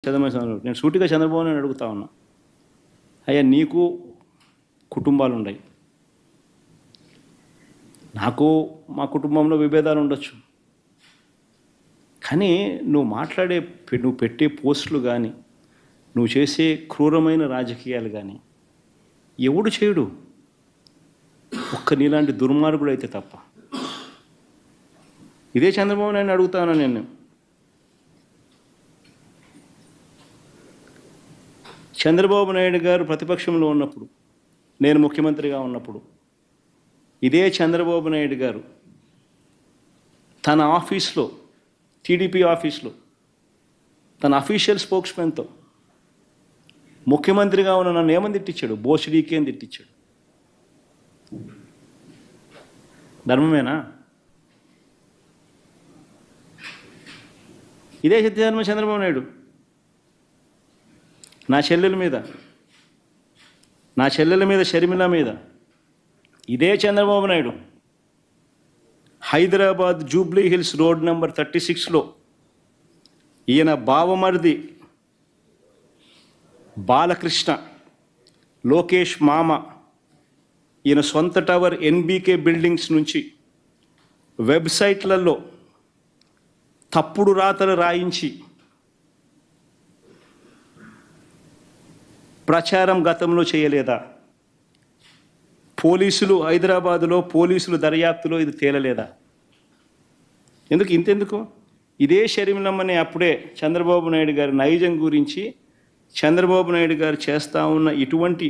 నేను సూటిగా చంద్రబాబు నాయుడు అడుగుతా ఉన్నా, అయ్యా నీకు కుటుంబాలు ఉన్నాయి, నాకు మా కుటుంబంలో విభేదాలు ఉండొచ్చు, కానీ నువ్వు పెట్టే పోస్టులు కానీ నువ్వు చేసే క్రూరమైన రాజకీయాలు కానీ ఎవడు చేయడు, ఒక్క నీలాంటి దుర్మార్గుడు అయితే తప్ప. ఇదే చంద్రబాబు నాయుడు అడుగుతా ఉన్నా నేను. చంద్రబాబు నాయుడు గారు ప్రతిపక్షంలో ఉన్నప్పుడు, నేను ముఖ్యమంత్రిగా ఉన్నప్పుడు, ఇదే చంద్రబాబు నాయుడు గారు తన ఆఫీస్లో, టీడీపీ ఆఫీస్లో తన అఫీషియల్ స్పోక్స్మెన్తో ముఖ్యమంత్రిగా ఉన్న నన్ను ఏమని తిట్టించాడు? బోసిడీకి అని తిట్టించాడు. ధర్మమేనా? ఇదే సత్యధర్మ చంద్రబాబు నాయుడు నా చెల్లెల మీద షర్మిల మీద, ఇదే Chandrababu Naidu Hyderabad Jubilee Hills road number 36లో ఈయన బావమరిది బాలకృష్ణ, లోకేష్ మామ, ఈయన సొంత టవర్ ఎన్బీకే బిల్డింగ్స్ నుంచి వెబ్సైట్లలో తప్పుడు రాతలు రాయించి ప్రచారం గతంలో చేయలేదా? పోలీసులు హైదరాబాదులో పోలీసులు దర్యాప్తులో ఇది తేలలేదా? ఇంతెందుకు ఇదే షర్మిలమ్మని అప్పుడే చంద్రబాబు నాయుడు గారి నైజం గురించి, చంద్రబాబు నాయుడు గారు చేస్తూ ఉన్న ఇటువంటి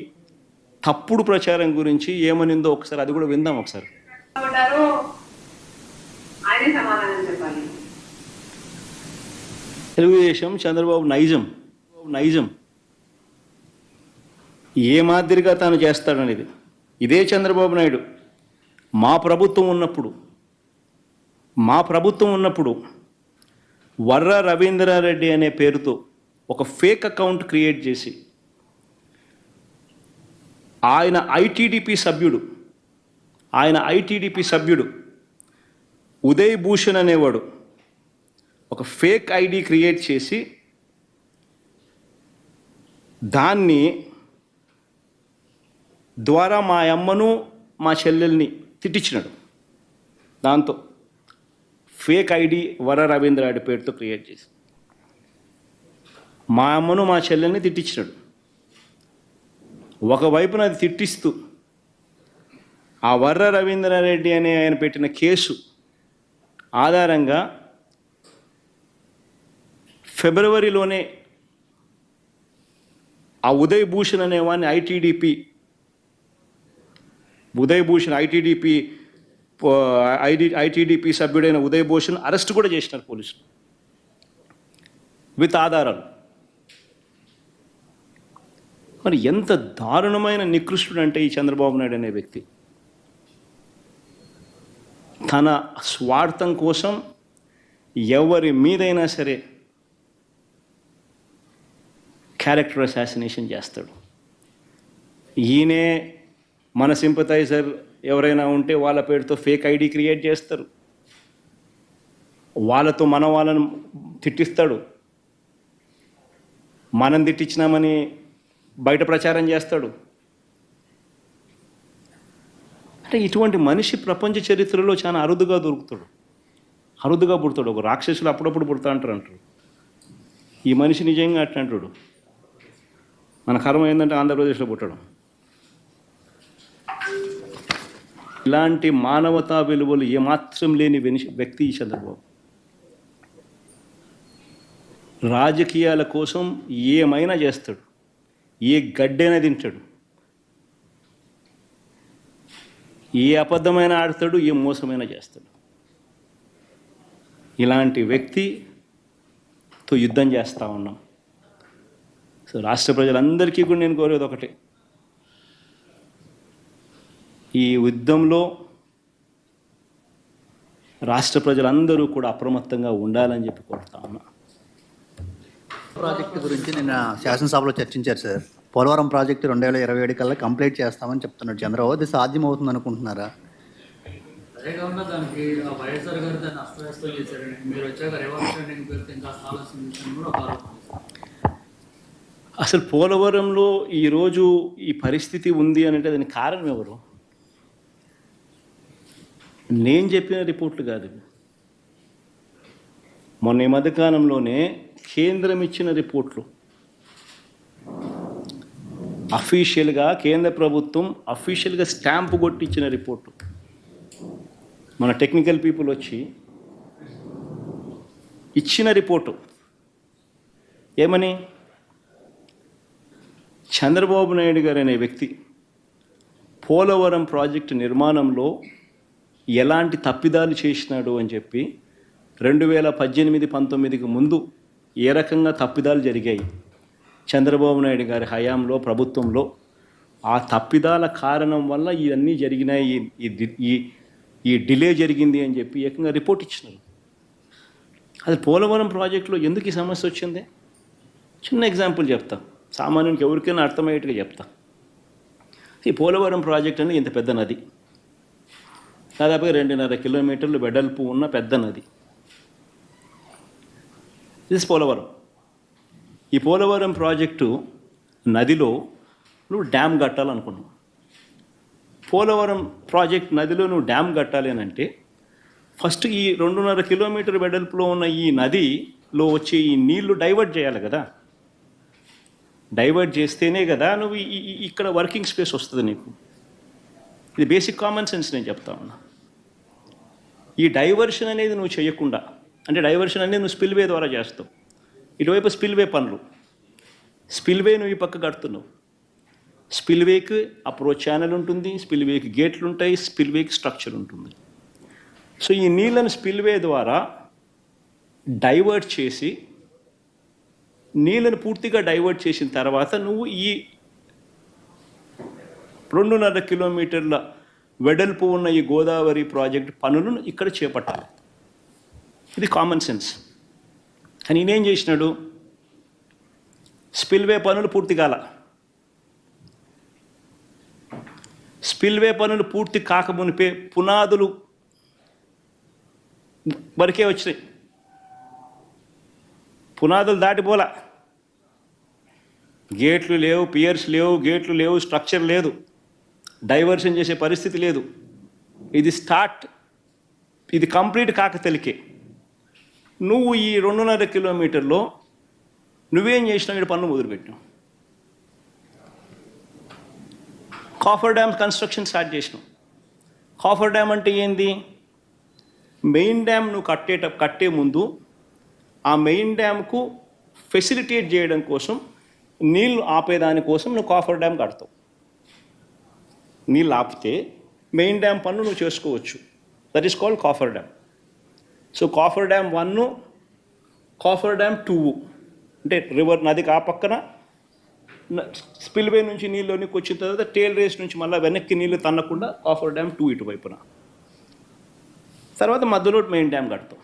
తప్పుడు ప్రచారం గురించి ఏమనిందో ఒకసారి అది కూడా విందాం. ఒకసారి తెలుగుదేశం చంద్రబాబు నైజం ఏ మాదిరిగా తాను చేస్తాడనేది ఇదే చంద్రబాబు నాయుడు మా ప్రభుత్వం ఉన్నప్పుడు వర్ర రవీంద్రారెడ్డి అనే పేరుతో ఒక ఫేక్ అకౌంట్ క్రియేట్ చేసి ఆయన ఐటీడీపీ సభ్యుడు ఉదయ్ భూషణ్ అనేవాడు ఒక ఫేక్ ఐడి క్రియేట్ చేసి దాన్ని ద్వారా మా అమ్మను మా చెల్లెల్ని తిట్టించినాడు. దాంతో ఫేక్ ఐడి వర రవీంద్రారెడ్డి పేరుతో క్రియేట్ చేసి మా అమ్మను మా చెల్లెల్ని తిట్టించినాడు. ఒకవైపున అది తిట్టిస్తూ ఆ వర్ర రవీంద్రారెడ్డి అనే ఆయన పెట్టిన కేసు ఆధారంగా ఫిబ్రవరిలోనే ఆ ఉదయ్ భూషణ్ అనేవాడిని ఐటీడీపీ సభ్యుడైన ఉదయ్ భూషణ్ అరెస్ట్ కూడా చేసినారు పోలీసులు విత్ ఆధారాలు. మరి ఎంత దారుణమైన నికృష్టుడు అంటే ఈ చంద్రబాబు నాయుడు అనే వ్యక్తి తన స్వార్థం కోసం ఎవరి మీదైనా సరే క్యారెక్టర్ అసాసినేషన్ చేస్తాడు. ఈయనే మన సింపథైజర్ ఎవరైనా ఉంటే వాళ్ళ పేరుతో ఫేక్ ఐడి క్రియేట్ చేస్తారు, వాళ్ళతో వాళ్ళను తిట్టిస్తాడు, మనం తిట్టించినామని బయట ప్రచారం చేస్తాడు. అంటే ఇటువంటి మనిషి ప్రపంచ చరిత్రలో చాలా అరుదుగా పుడతాడు. ఒక రాక్షసులు అప్పుడప్పుడు పుడతా అంటారు. ఈ మనిషి నిజంగా అట్లా అంటాడు. మన కర్మ ఏంటంటే ఆంధ్రప్రదేశ్లో పుట్టడం. ఇలాంటి మానవతా విలువలు ఏమాత్రం లేని వ్యక్తి ఈ చంద్రబాబు. రాజకీయాల కోసం ఏమైనా చేస్తాడు, ఏ గడ్డైనా తింటాడు, ఏ అబద్ధమైన ఆడతాడు, ఏ మోసమైనా చేస్తాడు. ఇలాంటి వ్యక్తితో యుద్ధం చేస్తూ ఉన్నాం. సో రాష్ట్ర ప్రజలందరికీ కూడా నేను కోరేది ఒకటే, ఈ యుద్ధంలో రాష్ట్ర ప్రజలందరూ కూడా అప్రమత్తంగా ఉండాలని చెప్పి కోరుతా ఉన్నా. ప్రాజెక్టు గురించి నిన్న శాసనసభలో చర్చించారు సార్. పోలవరం ప్రాజెక్టు 2027 కల్లా కంప్లీట్ చేస్తామని చెప్తున్నాడు చంద్రబాబు. అది సాధ్యమవుతుంది అనుకుంటున్నారా? అదే కాకుండా దానికి వైఎస్ఆర్ గారు దాన్ని అస్తవ్యస్తం చేశారని, మీరు వచ్చాక రేవంత్ రెడ్డిని పేరుతో ఇంకా ఆలోచన కూడా ఒక ఆరోపణ. అసలు పోలవరంలో ఈరోజు ఈ పరిస్థితి ఉంది అని అంటే దానికి కారణం ఎవరు? నేను చెప్పిన రిపోర్ట్లు కాదు ఇవి. మొన్న ఈ మధ్యకాలంలోనే కేంద్రం ఇచ్చిన రిపోర్ట్లు, అఫీషియల్గా కేంద్ర ప్రభుత్వం అఫీషియల్గా స్టాంపు కొట్టించిన రిపోర్టు. మన టెక్నికల్ పీపుల్ వచ్చి ఇచ్చిన రిపోర్టు ఏమని, చంద్రబాబు నాయుడు గారు అనే వ్యక్తి పోలవరం ప్రాజెక్టు నిర్మాణంలో ఎలాంటి తప్పిదాలు చేసినాడు అని చెప్పి 2018-19కి ముందు ఏ రకంగా తప్పిదాలు జరిగాయి చంద్రబాబు నాయుడు గారి హయాంలో ప్రభుత్వంలో, ఆ తప్పిదాల కారణం వల్ల ఇవన్నీ జరిగినాయి, ఈ డిలే జరిగింది అని చెప్పి ఏకంగా రిపోర్ట్ ఇచ్చినారు. అది పోలవరం ప్రాజెక్టులో ఎందుకు ఈ సమస్య వచ్చింది? చిన్న ఎగ్జాంపుల్ చెప్తా, సామాన్యునికి ఎవరికైనా అర్థమయ్యేట్టుగా చెప్తా. ఈ పోలవరం ప్రాజెక్ట్ అనేది ఇంత పెద్ద నది, దాదాపుగా 2.5 కిలోమీటర్లు వెడల్పు ఉన్న పెద్ద నది. ఇది పోలవరం. ఈ పోలవరం ప్రాజెక్టు నదిలో నువ్వు డ్యామ్ కట్టాలనుకున్నావు. పోలవరం ప్రాజెక్ట్ నదిలో నువ్వు డ్యామ్ కట్టాలి అని అంటే ఫస్ట్ ఈ 2.5 కిలోమీటర్ వెడల్పులో ఉన్న ఈ నదిలో వచ్చే ఈ నీళ్లు డైవర్ట్ చేయాలి కదా. డైవర్ట్ చేస్తేనే కదా నువ్వు ఇక్కడ వర్కింగ్ స్పేస్ వస్తుంది నీకు. ఇది బేసిక్ కామన్ సెన్స్ నేను చెప్తా ఉన్నా. ఈ డైవర్షన్ అనేది నువ్వు చేయకుండా, అంటే డైవర్షన్ అనేది నువ్వు స్పిల్వే ద్వారా చేస్తావు. ఇటువైపు స్పిల్వే పనులు, స్పిల్వే నువ్వు ఈ పక్క కడుతున్నావు. స్పిల్వేకి అప్రోచ్ ఛానల్ ఉంటుంది, స్పిల్వేకి గేట్లు ఉంటాయి, స్పిల్వేకి స్ట్రక్చర్ ఉంటుంది. సో ఈ నీళ్ళను స్పిల్వే ద్వారా డైవర్ట్ చేసి, నీళ్ళను పూర్తిగా డైవర్ట్ చేసిన తర్వాత నువ్వు ఈ 2.5 కిలోమీటర్ల వెడల్పు ఉన్న ఈ గోదావరి ప్రాజెక్ట్ పనులను ఇక్కడ చేపట్టాలి. ఇది కామన్ సెన్స్. కానీ ఈయనేం చేసినాడు, స్పిల్వే పనులు పూర్తి కాల. స్పిల్వే పనులు పూర్తి కాకమునిపే పునాదులు వరకే వచ్చినాయి, పునాదులు దాటిపోలా. గేట్లు లేవు, పియర్స్ లేవు, గేట్లు లేవు, స్ట్రక్చర్ లేదు, డైవర్షన్ చేసే పరిస్థితి లేదు. ఇది కంప్లీట్ కాకతలికే. నువ్వు ఈ 2.5 కిలోమీటర్లో నువ్వేం చేసినావు, ఇక్కడ పనులు మొదలుపెట్టినావు. కాఫర్ డ్యామ్ కన్స్ట్రక్షన్ స్టార్ట్ చేసినావు. కాఫర్ డ్యామ్ అంటే ఏంది? మెయిన్ డ్యామ్ నువ్వు కట్టే ముందు ఆ మెయిన్ డ్యామ్కు ఫెసిలిటేట్ చేయడం కోసం, నీళ్ళు ఆపేదాని కోసం నువ్వు కాఫర్ డ్యామ్ కడతావు. నీళ్ళు ఆపితే మెయిన్ డ్యామ్ పన్ను నువ్వు చేసుకోవచ్చు. That is called coffer dam. So coffer dam 1, coffer dam 2, అంటే రివర్ నదికి ఆ పక్కన స్పిల్వే నుంచి నీళ్ళలోనికి వచ్చిన తర్వాత టేల్ రేస్ నుంచి మళ్ళీ వెనక్కి నీళ్ళు తన్నకుండా కాఫర్ డ్యామ్ 2 ఇటువైపున, తర్వాత మధ్యలో మెయిన్ డ్యామ్ కడతాం.